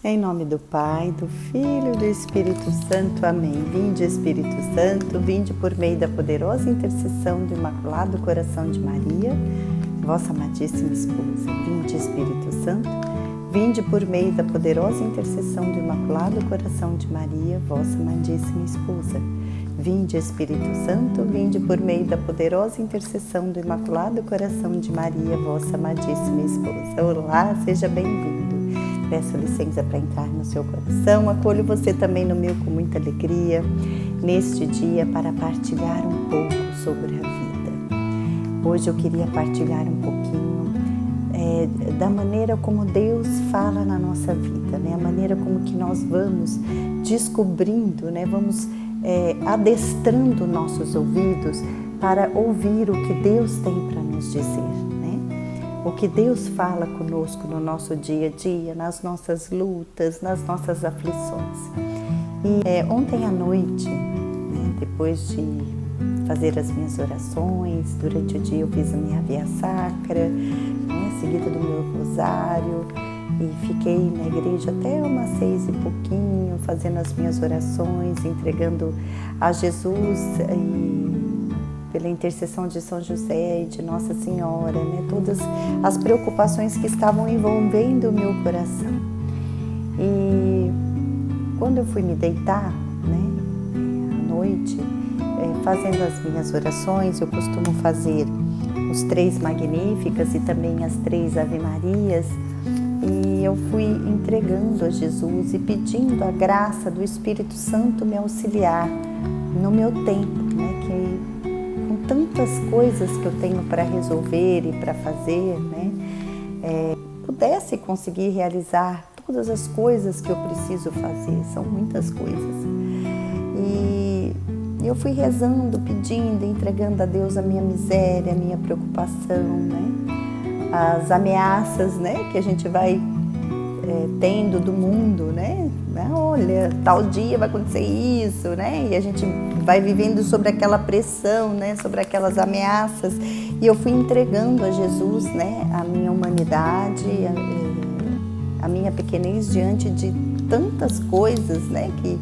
Em nome do Pai, do Filho e do Espírito Santo. Amém. Vinde, Espírito Santo, vinde por meio da poderosa intercessão do Imaculado Coração de Maria, vossa amadíssima esposa. Vinde, Espírito Santo, vinde por meio da poderosa intercessão do Imaculado Coração de Maria, vossa amadíssima esposa. Vinde, Espírito Santo, vinde por meio da poderosa intercessão do Imaculado Coração de Maria, vossa amadíssima esposa. Olá, seja bem-vindo. Peço licença para entrar no seu coração, acolho você também no meu com muita alegria, neste dia para partilhar um pouco sobre a vida. Hoje eu queria partilhar um pouquinho da maneira como Deus fala na nossa vida, né? A maneira como que nós vamos descobrindo, né? Vamos adestrando nossos ouvidos para ouvir o que Deus tem para nos dizer. O que Deus fala conosco no nosso dia a dia, nas nossas lutas, nas nossas aflições. E ontem à noite, né, depois de fazer as minhas orações, durante o dia eu fiz a minha via sacra, né, seguida do meu rosário, e fiquei na igreja até umas 6 e pouquinho, fazendo as minhas orações, entregando a Jesus e pela intercessão de São José e de Nossa Senhora, né? Todas as preocupações que estavam envolvendo o meu coração. E quando eu fui me deitar, né, à noite, fazendo as minhas orações, eu costumo fazer os 3 Magníficas e também as 3 Ave Marias, e eu fui entregando a Jesus e pedindo a graça do Espírito Santo me auxiliar no meu tempo, né, que tantas coisas que eu tenho para resolver e para fazer, né, pudesse conseguir realizar todas as coisas que eu preciso fazer, são muitas coisas. E eu fui rezando, pedindo, entregando a Deus a minha miséria, a minha preocupação, né, as ameaças, né, que a gente vai tendo do mundo, né? Olha, tal dia vai acontecer isso, né? E a gente vai vivendo sobre aquela pressão, né? Sobre aquelas ameaças. E eu fui entregando a Jesus, né? A minha humanidade, a minha pequenez diante de tantas coisas, né? Que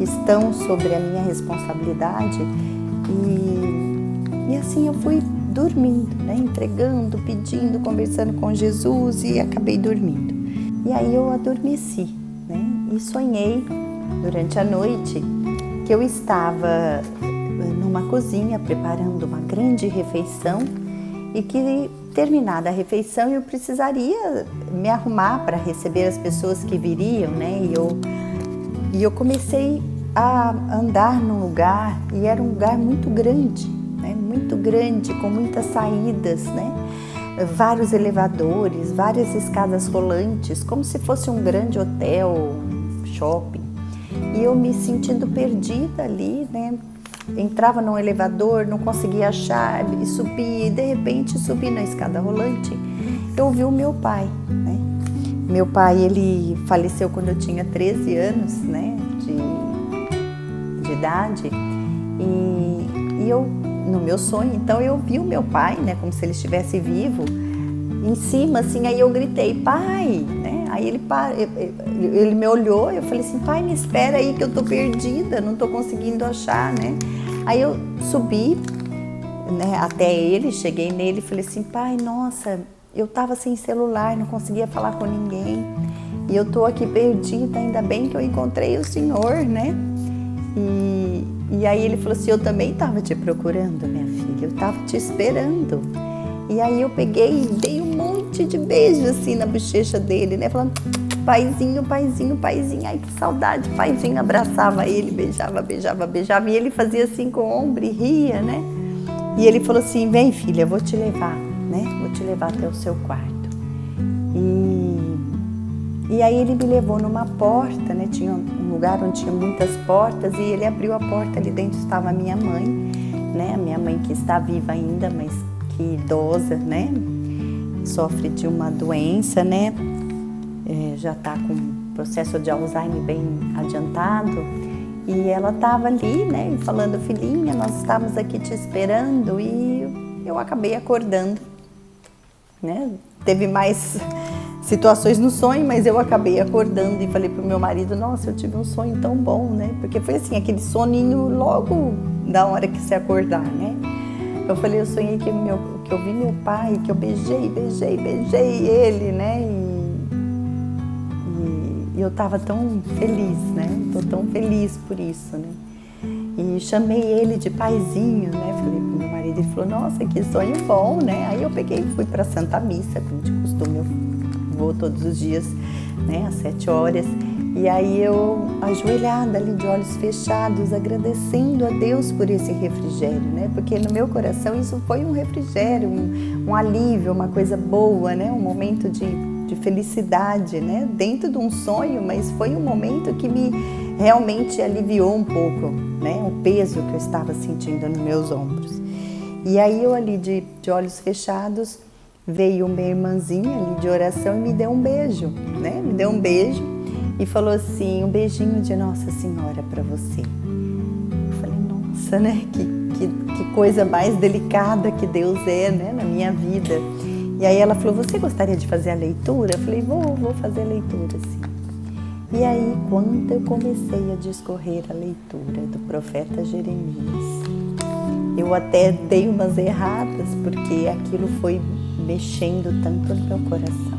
estão sobre a minha responsabilidade. E assim eu fui dormindo, né? Entregando, pedindo, conversando com Jesus e acabei dormindo. E aí eu adormeci, né? E sonhei durante a noite que eu estava numa cozinha preparando uma grande refeição e que, terminada a refeição, eu precisaria me arrumar para receber as pessoas que viriam, né? E eu comecei a andar num lugar, e era um lugar muito grande, com muitas saídas, né? Vários elevadores, várias escadas rolantes, como se fosse um grande hotel, shopping. E eu me sentindo perdida ali, né? Entrava num elevador, não conseguia achar, e subia, e de repente subi na escada rolante. Eu vi o meu pai, né? Meu pai, ele faleceu quando eu tinha 13 anos, né? De idade. E eu, no meu sonho, então eu vi o meu pai, né, como se ele estivesse vivo, em cima, assim, aí eu gritei, pai, né, aí ele me olhou, eu falei assim, pai, me espera aí que eu tô perdida, não tô conseguindo achar, né, aí eu subi, né, até ele, cheguei nele e falei assim, pai, nossa, eu tava sem celular, não conseguia falar com ninguém, e eu tô aqui perdida, ainda bem que eu encontrei o senhor, né, e aí ele falou assim, eu também estava te procurando, minha filha, eu estava te esperando. E aí eu peguei e dei um monte de beijo assim na bochecha dele, né? Falando, paizinho, paizinho, paizinho. Ai, que saudade, paizinho. Abraçava ele, beijava, beijava, beijava. E ele fazia assim com o ombro e ria, né? E ele falou assim, vem filha, eu vou te levar, né? Vou te levar até o seu quarto. E aí ele me levou numa porta, né? Tinha um lugar onde tinha muitas portas e ele abriu a porta, ali dentro estava a minha mãe, né? A minha mãe que está viva ainda, mas que idosa, né? Sofre de uma doença, né? Já está com processo de Alzheimer bem adiantado. E ela estava ali, né? Falando, filhinha, nós estamos aqui te esperando. E eu acabei acordando, né? Teve mais situações no sonho, mas eu acabei acordando e falei pro meu marido, nossa, eu tive um sonho tão bom, né? Porque foi assim, aquele soninho logo da hora que você acordar, né? Eu falei, eu sonhei que eu vi meu pai, que eu beijei ele, né? E eu tava tão feliz, né? Tô tão feliz por isso, né? E chamei ele de paizinho, né? Falei pro meu marido, ele falou, nossa, que sonho bom, né? Aí eu peguei e fui pra Santa Missa, como de costume, eu vou todos os dias, né? Às 7 horas. E aí eu, ajoelhada ali, de olhos fechados, agradecendo a Deus por esse refrigério, né? Porque no meu coração isso foi um refrigério, um alívio, uma coisa boa, né? Um momento de felicidade, né? Dentro de um sonho, mas foi um momento que me realmente aliviou um pouco, né? O peso que eu estava sentindo nos meus ombros. E aí eu ali de olhos fechados, veio uma irmãzinha ali de oração e me deu um beijo, né? Me deu um beijo e falou assim, um beijinho de Nossa Senhora para você. Eu falei, nossa, né? Que coisa mais delicada que Deus é, né? Na minha vida. E aí ela falou, você gostaria de fazer a leitura? Eu falei, vou fazer a leitura, sim. E aí, quando eu comecei a discorrer a leitura do profeta Jeremias, eu até dei umas erradas, porque aquilo foi mexendo tanto no meu coração,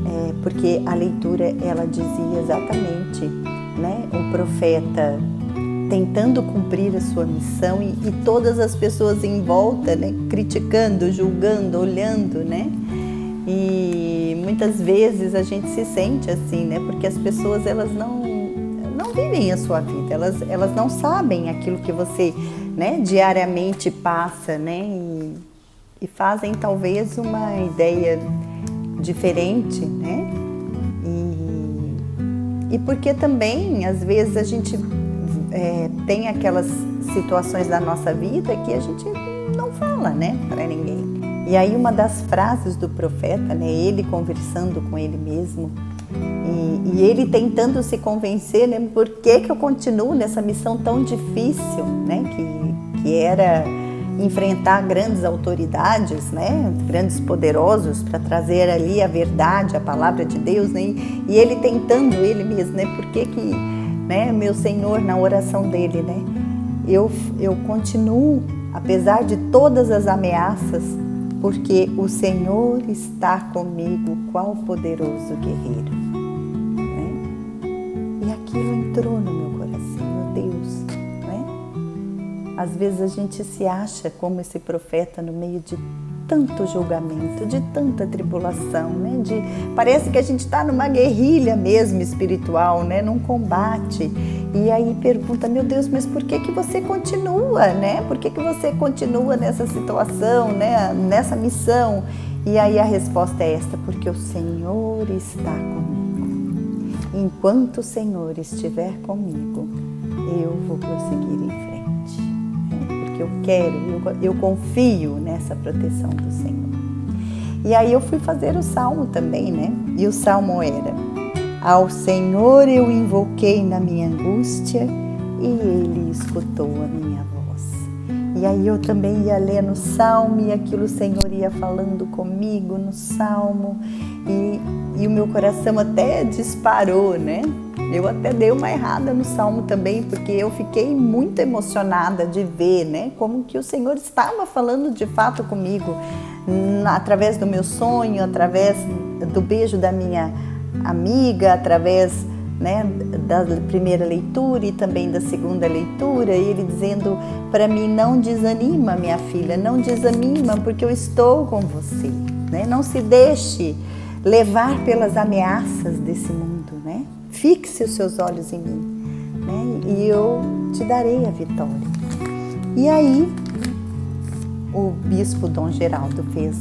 né? Porque a leitura, ela dizia exatamente, né? O profeta tentando cumprir a sua missão e todas as pessoas em volta, né? Criticando, julgando, olhando, né? E muitas vezes a gente se sente assim, né? Porque as pessoas, elas não vivem a sua vida, elas não sabem aquilo que você, né, diariamente passa, né? E fazem talvez uma ideia diferente, né? E porque também, às vezes, a gente tem aquelas situações da nossa vida que a gente não fala, né, para ninguém. E aí uma das frases do profeta, né, ele conversando com ele mesmo, e ele tentando se convencer, né, por que eu continuo nessa missão tão difícil, né, que era enfrentar grandes autoridades, né, grandes poderosos, para trazer ali a verdade, a palavra de Deus, né, e ele tentando ele mesmo, né, por que né, meu Senhor, na oração dele, né, eu continuo, apesar de todas as ameaças, porque o Senhor está comigo, qual poderoso guerreiro, né? E aquilo entrou no meu coração, meu Deus, né? Às vezes a gente se acha como esse profeta no meio de tanto julgamento, de tanta tribulação, né? Parece que a gente está numa guerrilha mesmo espiritual, né? Num combate. E aí pergunta, meu Deus, mas por que você continua, né? Por que você continua nessa situação, né? Nessa missão? E aí a resposta é esta, porque o Senhor está comigo. Enquanto o Senhor estiver comigo, eu vou prosseguir em frente. Porque eu confio nessa proteção do Senhor. E aí eu fui fazer o salmo também, né? E o salmo era: ao Senhor eu invoquei na minha angústia e Ele escutou a minha voz. E aí eu também ia ler no salmo e aquilo o Senhor ia falando comigo no salmo e o meu coração até disparou, né? Eu até dei uma errada no salmo também, porque eu fiquei muito emocionada de ver, né? Como que o Senhor estava falando de fato comigo, através do meu sonho, através do beijo da minha amiga, através, né, da primeira leitura e também da segunda leitura, e ele dizendo para mim: não desanima, minha filha, não desanima, porque eu estou com você, né? Não se deixe levar pelas ameaças desse mundo, né? Fixe os seus olhos em mim, né? E eu te darei a vitória. E aí o bispo Dom Geraldo fez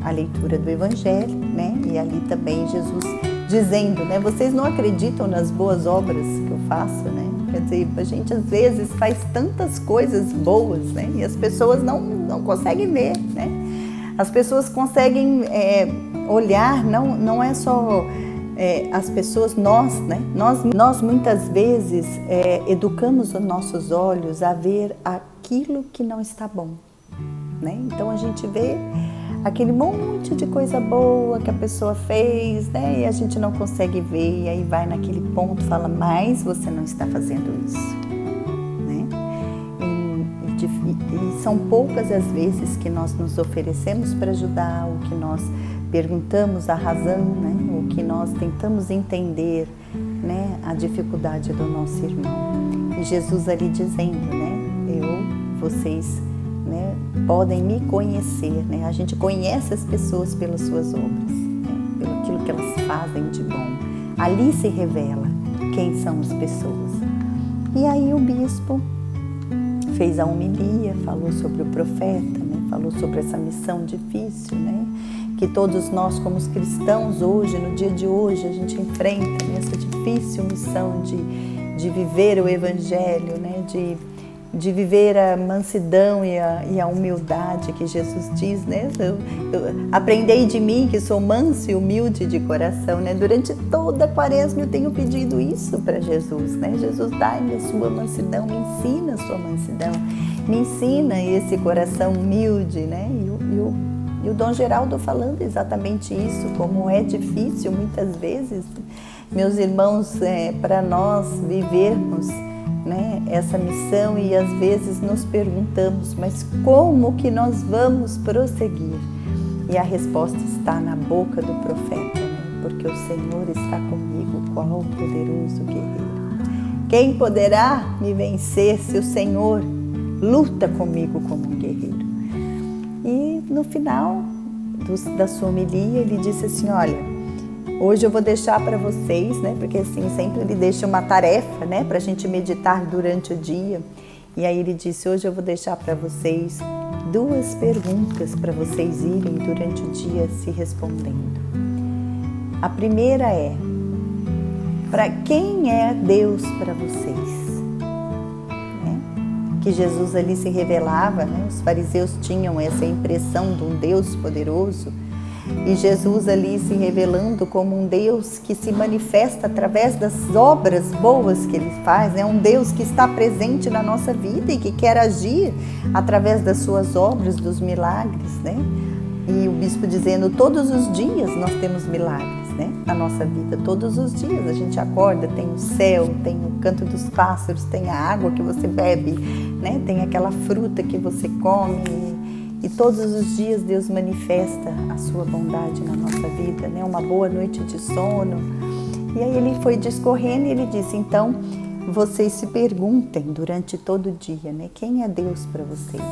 a leitura do Evangelho, né? E ali também Jesus dizendo, né? Vocês não acreditam nas boas obras que eu faço, né? Quer dizer, a gente às vezes faz tantas coisas boas, né? E as pessoas não conseguem ver, né? As pessoas conseguem olhar, não é só as pessoas, nós, né? Nós muitas vezes educamos os nossos olhos a ver aquilo que não está bom, né? Então a gente vê aquele monte de coisa boa que a pessoa fez, né? E a gente não consegue ver, e aí vai naquele ponto, fala, mas você não está fazendo isso, né? E são poucas as vezes que nós nos oferecemos para ajudar, ou que nós perguntamos a razão, né? Ou que nós tentamos entender, né, a dificuldade do nosso irmão. E Jesus ali dizendo, né, vocês, né, podem me conhecer, né? A gente conhece as pessoas pelas suas obras, né? Pelo aquilo que elas fazem de bom. Ali se revela quem são as pessoas. E aí o bispo fez a homilia, falou sobre o profeta, né? Falou sobre essa missão difícil, né? Que todos nós, como os cristãos hoje, no dia de hoje, a gente enfrenta, né, essa difícil missão de viver o Evangelho, né, de viver a mansidão e a humildade que Jesus diz, né? Aprendei de mim que sou manso e humilde de coração, né? Durante toda a quaresma eu tenho pedido isso para Jesus, né? Jesus, dai-me a sua mansidão, me ensina a sua mansidão, me ensina esse coração humilde, né? E o Dom Geraldo falando exatamente isso, como é difícil muitas vezes, meus irmãos, para nós vivermos, né, essa missão, e às vezes nos perguntamos, mas como que nós vamos prosseguir? E a resposta está na boca do profeta, né? Porque o Senhor está comigo, qual poderoso guerreiro. Quem poderá me vencer se o Senhor luta comigo como um guerreiro? E no final da sua homilia, ele disse assim, olha, hoje eu vou deixar para vocês, né? Porque assim, sempre ele deixa uma tarefa, né? Para a gente meditar durante o dia. E aí ele disse, hoje eu vou deixar para vocês 2 perguntas para vocês irem durante o dia se respondendo. A primeira é, para quem é Deus para vocês? Que Jesus ali se revelava, né? Os fariseus tinham essa impressão de um Deus poderoso, e Jesus ali se revelando como um Deus que se manifesta através das obras boas que Ele faz, né? Um Deus que está presente na nossa vida e que quer agir através das suas obras, dos milagres, né? E o bispo dizendo, todos os dias nós temos milagres, né? Na nossa vida, todos os dias a gente acorda, tem o céu, tem o canto dos pássaros, tem a água que você bebe, né? Tem aquela fruta que você come, e todos os dias Deus manifesta a sua bondade na nossa vida, né? Uma boa noite de sono. E aí ele foi discorrendo e ele disse, então, vocês se perguntem durante todo o dia, né? Quem é Deus para vocês?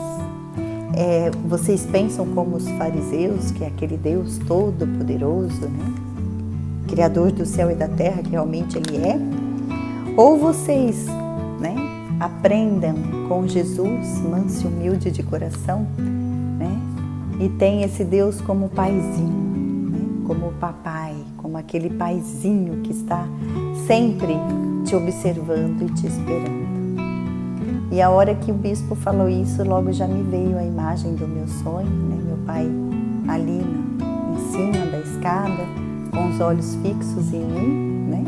Vocês pensam como os fariseus, que é aquele Deus todo-poderoso, né? Criador do céu e da terra, que realmente Ele é? Ou vocês, né, aprendam com Jesus, manso e humilde de coração, né? E tem esse Deus como paizinho, né? Como o papai, como aquele paizinho que está sempre te observando e te esperando. E a hora que o bispo falou isso, logo já me veio a imagem do meu sonho, né? Meu pai ali em cima da escada, com os olhos fixos em mim, né?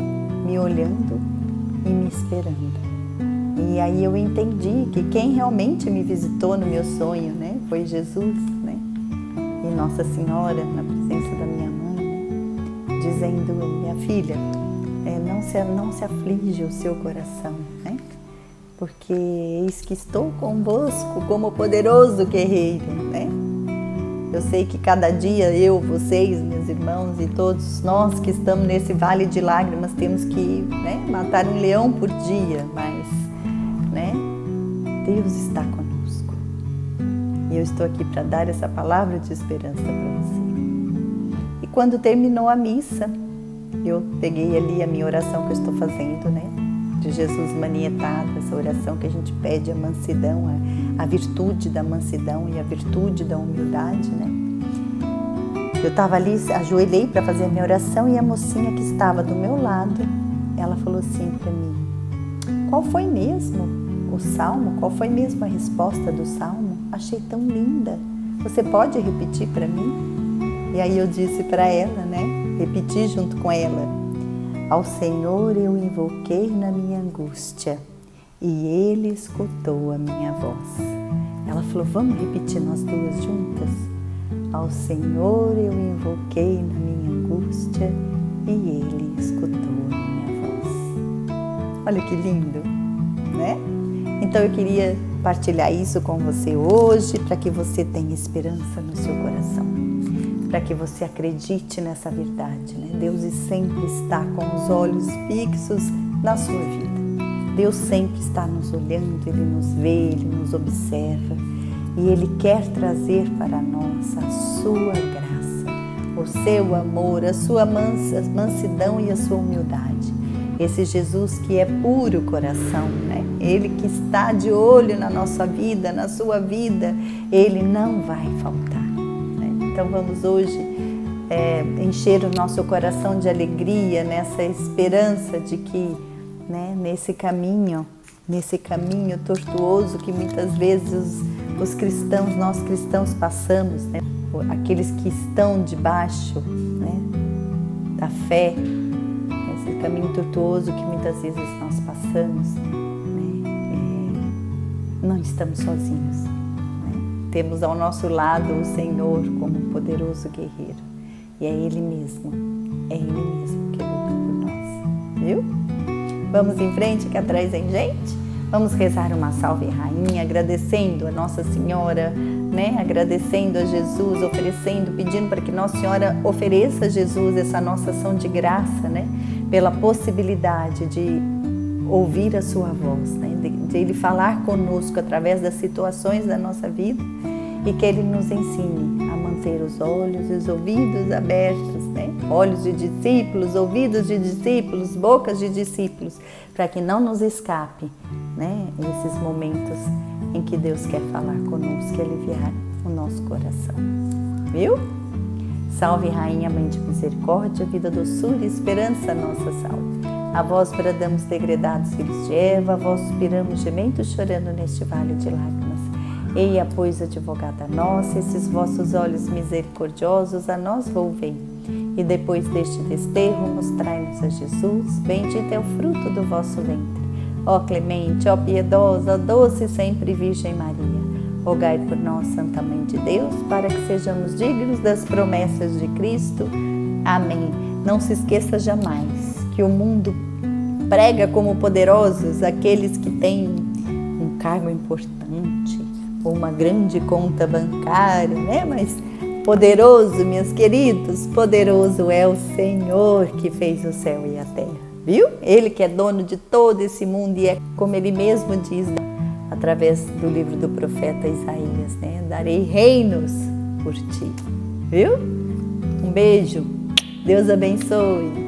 Me olhando e me esperando. E aí eu entendi que quem realmente me visitou no meu sonho, né? Foi Jesus, né? E Nossa Senhora, na presença da minha mãe, né? Dizendo, minha filha, não se aflige o seu coração, né? Porque eis que estou convosco como poderoso guerreiro, né? Eu sei que cada dia eu, vocês, meus irmãos e todos nós que estamos nesse vale de lágrimas temos que, né, matar um leão por dia, mas, né, Deus está conosco. E eu estou aqui para dar essa palavra de esperança para você. E quando terminou a missa, eu peguei ali a minha oração que eu estou fazendo, né? De Jesus manietado, essa oração que a gente pede a mansidão, a virtude da mansidão e a virtude da humildade, né? Eu estava ali, ajoelhei para fazer a minha oração e a mocinha que estava do meu lado, ela falou assim para mim, qual foi mesmo o salmo? Qual foi mesmo a resposta do salmo? Achei tão linda. Você pode repetir para mim? E aí eu disse para ela, né? Repeti junto com ela. Ao Senhor eu invoquei na minha angústia e Ele escutou a minha voz. Ela falou, vamos repetir nós duas juntas? Ao Senhor eu invoquei na minha angústia e Ele escutou a minha voz. Olha que lindo, né? Então eu queria partilhar isso com você hoje para que você tenha esperança no seu coração, para que você acredite nessa verdade, né? Deus sempre está com os olhos fixos na sua vida. Deus sempre está nos olhando, Ele nos vê, Ele nos observa e Ele quer trazer para nós a sua graça, o seu amor, a sua mansidão e a sua humildade. Esse Jesus que é puro coração, né? Ele que está de olho na nossa vida, na sua vida, Ele não vai faltar, né? Então vamos hoje encher o nosso coração de alegria, nessa esperança de que, né, nesse caminho tortuoso que muitas vezes os cristãos, nós cristãos passamos, né? Aqueles que estão debaixo, né, da fé, esse caminho tortuoso que muitas vezes nós passamos, né, não estamos sozinhos, né? Temos ao nosso lado o Senhor como um poderoso guerreiro e é Ele mesmo que luta por nós, viu? Vamos em frente que atrás vem gente. Vamos rezar uma salve rainha, agradecendo a Nossa Senhora, né? Agradecendo a Jesus, oferecendo, pedindo para que Nossa Senhora ofereça a Jesus essa nossa ação de graça, né? Pela possibilidade de ouvir a sua voz, né? De Ele falar conosco através das situações da nossa vida e que Ele nos ensine a manter os olhos e os ouvidos abertos, né? Olhos de discípulos, ouvidos de discípulos, bocas de discípulos, para que não nos escape, né, esses momentos em que Deus quer falar conosco e aliviar o nosso coração, viu? Salve Rainha, Mãe de Misericórdia, vida, doçura e esperança, nossa salve. A vós bradamos degredados filhos de Eva, a vós suspiramos gemendo chorando neste vale de lágrimas. Eia, pois, advogada nossa, esses vossos olhos misericordiosos a nós volvei. E depois deste desterro, mostrai-nos a Jesus, bendito é o fruto do vosso ventre. Ó clemente, ó piedosa, ó doce e sempre Virgem Maria, rogai por nós, Santa Mãe de Deus, para que sejamos dignos das promessas de Cristo. Amém. Não se esqueça jamais que o mundo prega como poderosos aqueles que têm um cargo importante, ou uma grande conta bancária, né? Mas poderoso, meus queridos, poderoso é o Senhor que fez o céu e a terra. Viu? Ele que é dono de todo esse mundo e é como Ele mesmo diz através do livro do profeta Isaías, né? Darei reinos por ti. Viu? Um beijo. Deus abençoe.